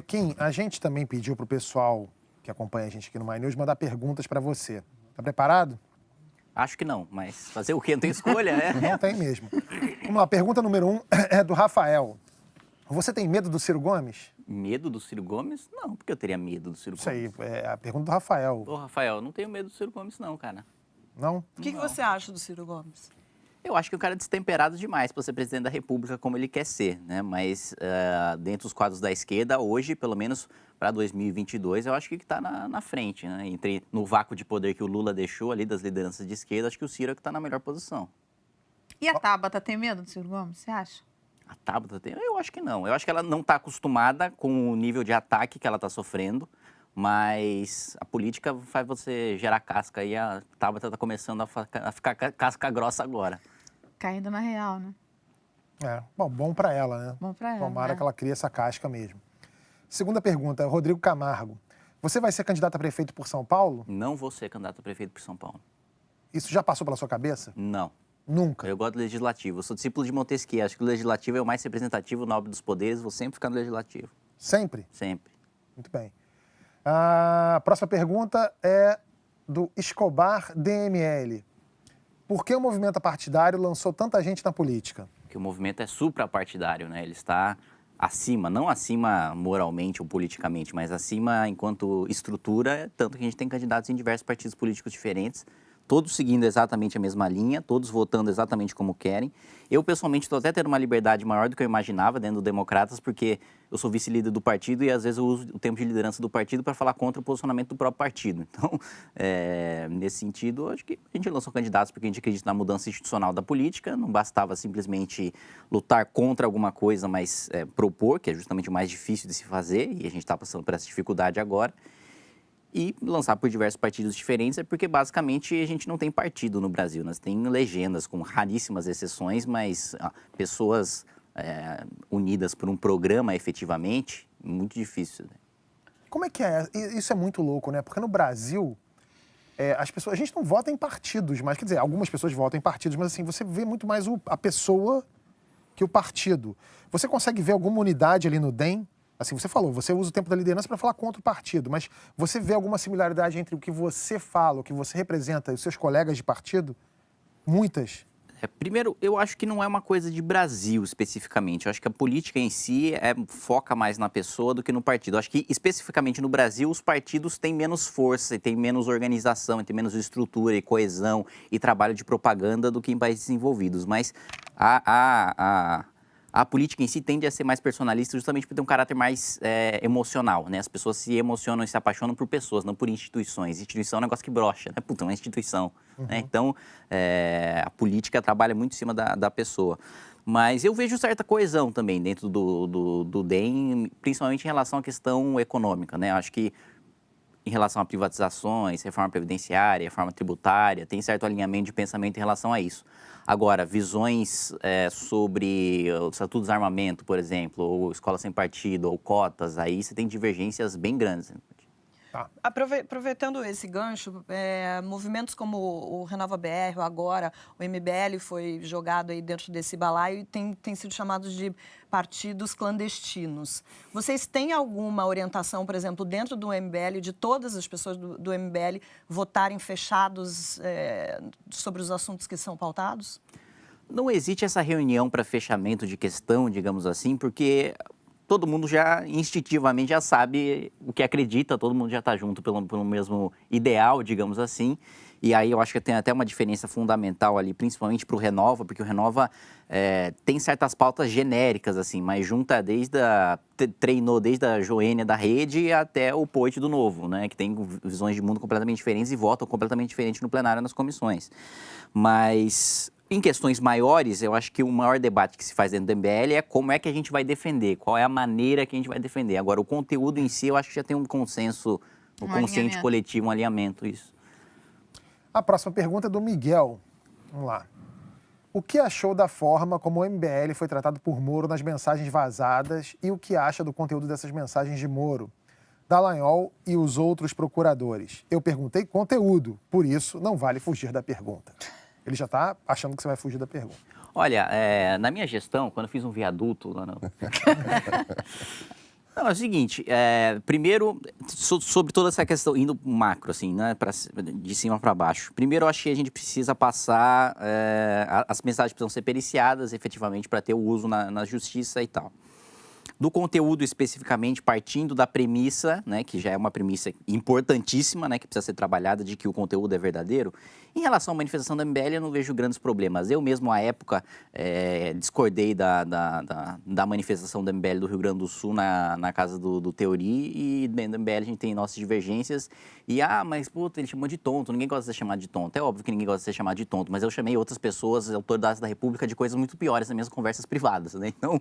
Kim, a gente também pediu para o pessoal que acompanha a gente aqui no My News mandar perguntas para você. Tá preparado? Acho que não, mas fazer o quê? Não tem escolha, né? Não tem mesmo. Vamos lá, pergunta número 1 é do Rafael. Você tem medo do Ciro Gomes? Medo do Ciro Gomes? Não, porque eu teria medo do Ciro Isso aí, Gomes. é a pergunta do Rafael. Ô, Rafael, não tenho medo do Ciro Gomes não, cara. Não? O que você acha do Ciro Gomes? Eu acho que o cara é destemperado demais para ser presidente da República como ele quer ser, né? Mas dentro dos quadros da esquerda, hoje, pelo menos para 2022, eu acho que está na frente, né? No vácuo de poder que o Lula deixou ali das lideranças de esquerda, acho que o Ciro é que está na melhor posição. E a Tabata tem medo do Ciro Gomes, você acha? A Tabata tem? Eu acho que não. Eu acho que ela não está acostumada com o nível de ataque que ela está sofrendo, mas a política faz você gerar casca e a Tabata está começando a ficar casca grossa agora. Caindo na real, né? Bom para ela, né? Bom pra ela, Tomara né? que ela crie essa casca mesmo. Segunda pergunta, Rodrigo Camargo. Você vai ser candidato a prefeito por São Paulo? Não vou ser candidato a prefeito por São Paulo. Isso já passou pela sua cabeça? Não. Nunca? Eu gosto do legislativo. Eu sou discípulo de Montesquieu. Acho que o legislativo é o mais representativo, o nobre dos poderes. Vou sempre ficar no legislativo. Sempre? Sempre. Muito bem. A próxima pergunta é do Escobar DML. Por que o movimento partidário lançou tanta gente na política? Porque o movimento é suprapartidário, né? Ele está acima, não acima moralmente ou politicamente, mas acima enquanto estrutura, tanto que a gente tem candidatos em diversos partidos políticos diferentes, todos seguindo exatamente a mesma linha, todos votando exatamente como querem. Eu, pessoalmente, estou até tendo uma liberdade maior do que eu imaginava dentro do Democratas, porque eu sou vice-líder do partido e, às vezes, eu uso o tempo de liderança do partido para falar contra o posicionamento do próprio partido. Então, nesse sentido, acho que a gente lançou candidatos porque a gente acredita na mudança institucional da política, não bastava simplesmente lutar contra alguma coisa, mas propor, que é justamente o mais difícil de se fazer, e a gente está passando por essa dificuldade agora. E lançar por diversos partidos diferentes é porque, basicamente, a gente não tem partido no Brasil. Nós temos legendas, com raríssimas exceções, mas pessoas unidas por um programa, efetivamente, muito difícil. Né? Como é que é? Isso é muito louco, né? Porque no Brasil, as pessoas... A gente não vota em partidos, mas, quer dizer, algumas pessoas votam em partidos, mas, assim, você vê muito mais a pessoa que o partido. Você consegue ver alguma unidade ali no DEM? Assim, você falou, você usa o tempo da liderança para falar contra o partido, mas você vê alguma similaridade entre o que você fala, o que você representa e os seus colegas de partido? Muitas. Primeiro, eu acho que não é uma coisa de Brasil especificamente. Eu acho que a política em si foca mais na pessoa do que no partido. Eu acho que, especificamente no Brasil, os partidos têm menos força, e têm menos organização, e têm menos estrutura e coesão e trabalho de propaganda do que em países desenvolvidos. Mas a política em si tende a ser mais personalista justamente por ter um caráter mais emocional, né? As pessoas se emocionam e se apaixonam por pessoas, não por instituições. Instituição é um negócio que brocha, né? Puta, é uma instituição. Uhum. Né? Então, a política trabalha muito em cima da pessoa. Mas eu vejo certa coesão também dentro do DEM, principalmente em relação à questão econômica, né? Eu acho que em relação a privatizações, reforma previdenciária, reforma tributária, tem certo alinhamento de pensamento em relação a isso. Agora, visões sobre o Estatuto do Desarmamento, por exemplo, ou escola sem partido, ou cotas, aí você tem divergências bem grandes. Tá. Aproveitando esse gancho, movimentos como o Renova BR, o Agora, o MBL foi jogado aí dentro desse balaio e tem sido chamados de partidos clandestinos. Vocês têm alguma orientação, por exemplo, dentro do MBL, de todas as pessoas do MBL votarem fechados sobre os assuntos que são pautados? Não existe essa reunião para fechamento de questão, digamos assim, porque todo mundo já instintivamente já sabe o que acredita, todo mundo já está junto pelo mesmo ideal, digamos assim. E aí eu acho que tem até uma diferença fundamental ali, principalmente para o Renova, porque o Renova tem certas pautas genéricas, assim, mas junta treinou desde a Joênia da Rede até o Poit do Novo, né? Que tem visões de mundo completamente diferentes e votam completamente diferente no plenário nas comissões. Mas em questões maiores, eu acho que o maior debate que se faz dentro do MBL é como é que a gente vai defender, qual é a maneira que a gente vai defender. Agora, o conteúdo em si, eu acho que já tem um consenso, um consciente coletivo, um alinhamento, isso. A próxima pergunta é do Miguel. Vamos lá. O que achou da forma como o MBL foi tratado por Moro nas mensagens vazadas e o que acha do conteúdo dessas mensagens de Moro, Dallagnol e os outros procuradores? Eu perguntei conteúdo, por isso não vale fugir da pergunta. Ele já está achando que você vai fugir da pergunta. Olha, na minha gestão, quando eu fiz um viaduto lá no... Não, é o seguinte, primeiro, sobre toda essa questão, indo macro, assim, né, de cima para baixo. Primeiro, eu acho que a gente precisa passar, as mensagens precisam ser periciadas, efetivamente, para ter o uso na justiça e tal. Do conteúdo especificamente, partindo da premissa, né, que já é uma premissa importantíssima, né, que precisa ser trabalhada, de que o conteúdo é verdadeiro. Em relação à manifestação da MBL, eu não vejo grandes problemas. Eu mesmo, à época, discordei da manifestação da MBL do Rio Grande do Sul na casa do Teori, e dentro da MBL a gente tem nossas divergências. E, mas, puta, ele chamou de tonto, ninguém gosta de ser chamado de tonto. É óbvio que ninguém gosta de ser chamado de tonto, mas eu chamei outras pessoas, autoridades da República, de coisas muito piores nas minhas conversas privadas, né? Então,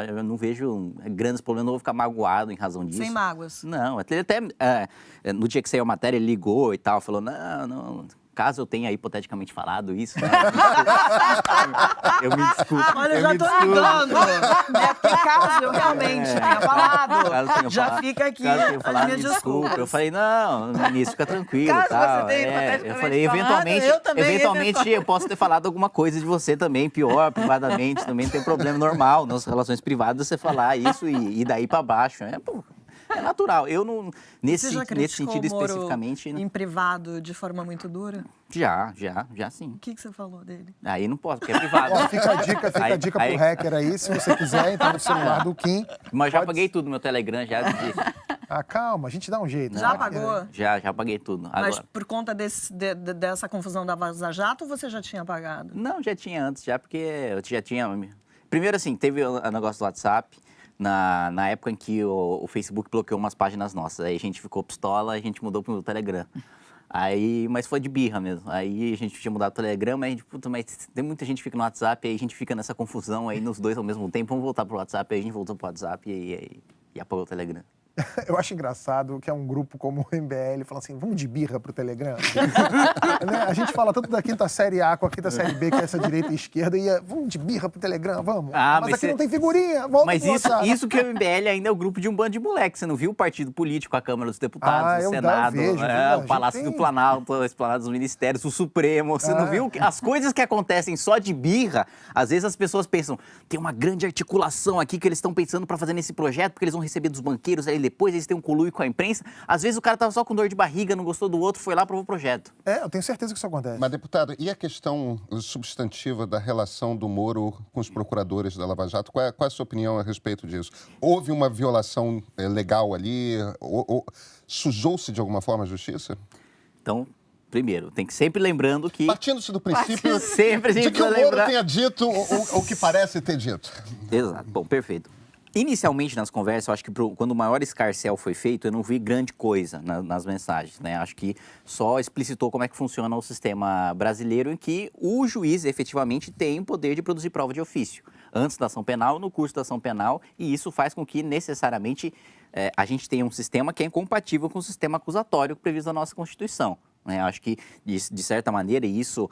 eu não vejo grandes problemas, não vou ficar magoado em razão disso. Sem mágoas. Não, ele até, no dia que saiu a matéria, ele ligou e tal, falou, não, caso eu tenha hipoteticamente falado isso, né? Eu me desculpo. Olha, eu já tô ligando. Porque caso eu realmente tenha falado, já fica aqui a minha desculpa. Eu falei, não, ministro, fica tranquilo. Caso tal. você tenha hipoteticamente eu falei, falado, eventualmente eu posso ter falado alguma coisa de você também, pior, privadamente, também não tem problema, normal, nas relações privadas você falar isso e daí pra baixo. É natural. Eu não, nesse sentido especificamente. Em privado, de forma muito dura? Já sim. O que você falou dele? Aí não posso, porque é privado. Ó, fica a dica pro hacker aí, se você quiser, entrar no celular do Kim. Mas já paguei tudo no meu Telegram, já. Calma, a gente dá um jeito. Já pagou? Já paguei tudo. Agora. Mas por conta dessa confusão da Vaza Jato, ou você já tinha pagado? Não, já tinha antes, porque eu já tinha... Primeiro, assim, teve o negócio do WhatsApp, na época em que o Facebook bloqueou umas páginas nossas. Aí a gente ficou pistola, a gente mudou pro Telegram. Mas foi de birra mesmo. Aí a gente tinha mudado o Telegram, mas tem muita gente que fica no WhatsApp, aí a gente fica nessa confusão aí nos dois ao mesmo tempo. Vamos voltar pro WhatsApp, aí a gente voltou pro WhatsApp e apagou o Telegram. Eu acho engraçado que é um grupo como o MBL falando assim, vamos de birra pro Telegram? Né? A gente fala tanto da quinta série A com a quinta série B, que é essa direita e esquerda, e vamos de birra pro Telegram, vamos. Mas aqui não tem figurinha, volta Mas isso que o MBL ainda é o grupo de um bando de moleques. Você não viu o partido político, a Câmara dos Deputados, o Senado, o Palácio do Planalto, o Esplanada dos Ministérios, o Supremo. Você não viu as coisas que acontecem só de birra? Às vezes as pessoas pensam, tem uma grande articulação aqui que eles estão pensando para fazer nesse projeto, porque eles vão receber dos banqueiros aí depois, eles têm um conluio com a imprensa. Às vezes o cara tava só com dor de barriga, não gostou do outro, foi lá e aprovou o projeto. Eu tenho certeza que isso acontece. Mas, deputado, e a questão substantiva da relação do Moro com os procuradores da Lava Jato? Qual é a sua opinião a respeito disso? Houve uma violação legal ali? Sujou-se de alguma forma a justiça? Então, primeiro, tem que sempre lembrando que... Partindo-se do princípio de que o Moro tenha dito o que parece ter dito. Exato. Bom, perfeito. Inicialmente nas conversas, eu acho que quando o maior escarcéu foi feito, eu não vi grande coisa nas mensagens, né? Acho que só explicitou como é que funciona o sistema brasileiro, em que o juiz efetivamente tem o poder de produzir prova de ofício, antes da ação penal, no curso da ação penal, e isso faz com que necessariamente a gente tenha um sistema que é incompatível com o sistema acusatório previsto na nossa Constituição, né? Acho que, de certa maneira, e isso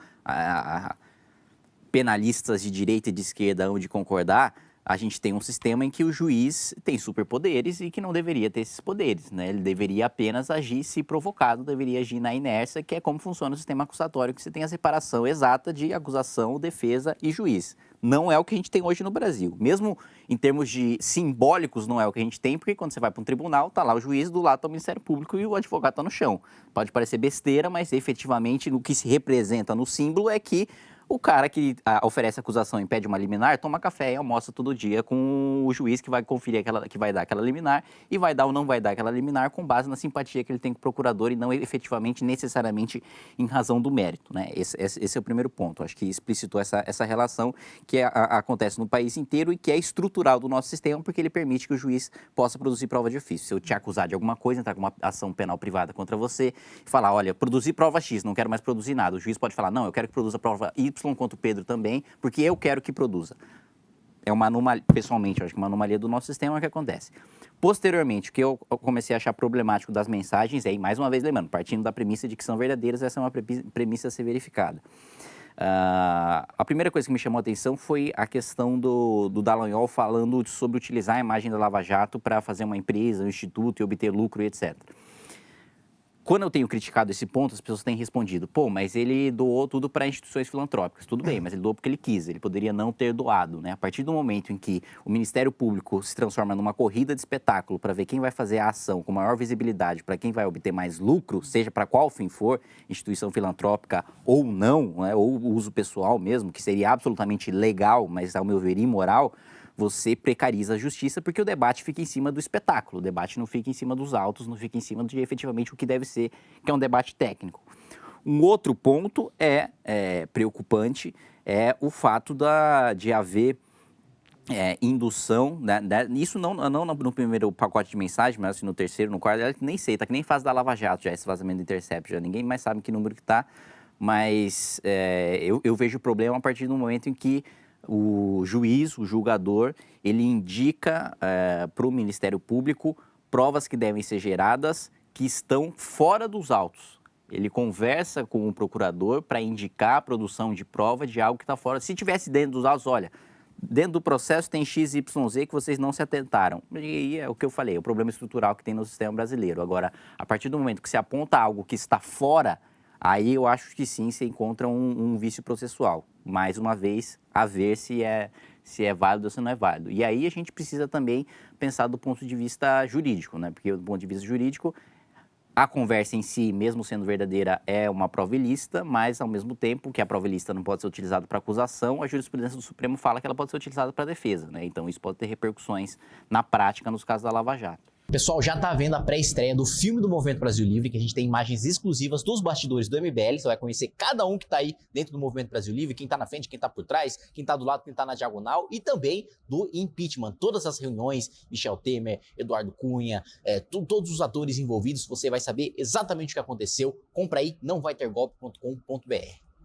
penalistas de direita e de esquerda hão de concordar, a gente tem um sistema em que o juiz tem superpoderes e que não deveria ter esses poderes, né? Ele deveria apenas agir se provocado, deveria agir na inércia, que é como funciona o sistema acusatório, que você tem a separação exata de acusação, defesa e juiz. Não é o que a gente tem hoje no Brasil. Mesmo em termos de simbólicos, não é o que a gente tem, porque quando você vai para um tribunal, tá lá o juiz, do lado está o Ministério Público e o advogado está no chão. Pode parecer besteira, mas efetivamente o que se representa no símbolo é que o cara que oferece acusação e pede uma liminar, toma café e almoça todo dia com o juiz que vai conferir que vai dar aquela liminar e vai dar ou não vai dar aquela liminar com base na simpatia que ele tem com o procurador e não efetivamente, necessariamente, em razão do mérito, né? Esse é o primeiro ponto. Acho que explicitou essa relação que acontece no país inteiro e que é estrutural do nosso sistema, porque ele permite que o juiz possa produzir prova de ofício. Se eu te acusar de alguma coisa, entrar com uma ação penal privada contra você e falar, olha, produzi prova X, não quero mais produzir nada. O juiz pode falar, não, eu quero que produza prova Y quanto o Pedro também, porque eu quero que produza. É uma anomalia, pessoalmente, eu acho que uma anomalia do nosso sistema que acontece. Posteriormente, o que eu comecei a achar problemático das mensagens, aí mais uma vez lembrando, partindo da premissa de que são verdadeiras, essa é uma premissa a ser verificada. A primeira coisa que me chamou a atenção foi a questão do Dallagnol falando sobre utilizar a imagem da Lava Jato para fazer uma empresa, um instituto e obter lucro e etc. Quando eu tenho criticado esse ponto, as pessoas têm respondido, pô, mas ele doou tudo para instituições filantrópicas. Tudo bem, mas ele doou porque ele quis, ele poderia não ter doado, né? A partir do momento em que o Ministério Público se transforma numa corrida de espetáculo para ver quem vai fazer a ação com maior visibilidade, para quem vai obter mais lucro, seja para qual fim for, instituição filantrópica ou não, né? Ou uso pessoal mesmo, que seria absolutamente legal, mas ao meu ver imoral, você precariza a justiça porque o debate fica em cima do espetáculo, o debate não fica em cima dos autos, não fica em cima de efetivamente o que deve ser, que é um debate técnico. Um outro ponto preocupante é o fato de haver indução, né, isso não no primeiro pacote de mensagem, mas assim, no terceiro, no quarto, nem sei, tá que nem fase da Lava Jato já, esse vazamento do Intercept, já ninguém mais sabe que número que tá, mas eu vejo o problema a partir do momento em que o juiz, o julgador, ele indica para o Ministério Público provas que devem ser geradas que estão fora dos autos. Ele conversa com o procurador para indicar a produção de prova de algo que está fora. Se tivesse dentro dos autos, olha, dentro do processo tem XYZ que vocês não se atentaram. E é o que eu falei, o problema estrutural que tem no sistema brasileiro. Agora, a partir do momento que se aponta algo que está fora, aí eu acho que sim, você encontra um vício processual. Mais uma vez, a ver se é válido ou se não é válido. E aí a gente precisa também pensar do ponto de vista jurídico, né? Porque do ponto de vista jurídico, a conversa em si, mesmo sendo verdadeira, é uma prova ilícita, mas ao mesmo tempo que a prova ilícita não pode ser utilizada para acusação, a jurisprudência do Supremo fala que ela pode ser utilizada para defesa, né? Então isso pode ter repercussões na prática nos casos da Lava Jato. Pessoal, já tá vendo a pré-estreia do filme do Movimento Brasil Livre, que a gente tem imagens exclusivas dos bastidores do MBL. Você vai conhecer cada um que tá aí dentro do Movimento Brasil Livre, quem tá na frente, quem tá por trás, quem tá do lado, quem tá na diagonal, e também do impeachment. Todas as reuniões, Michel Temer, Eduardo Cunha, todos os atores envolvidos, você vai saber exatamente o que aconteceu. Compra aí, nãovaitergolpe.com.br.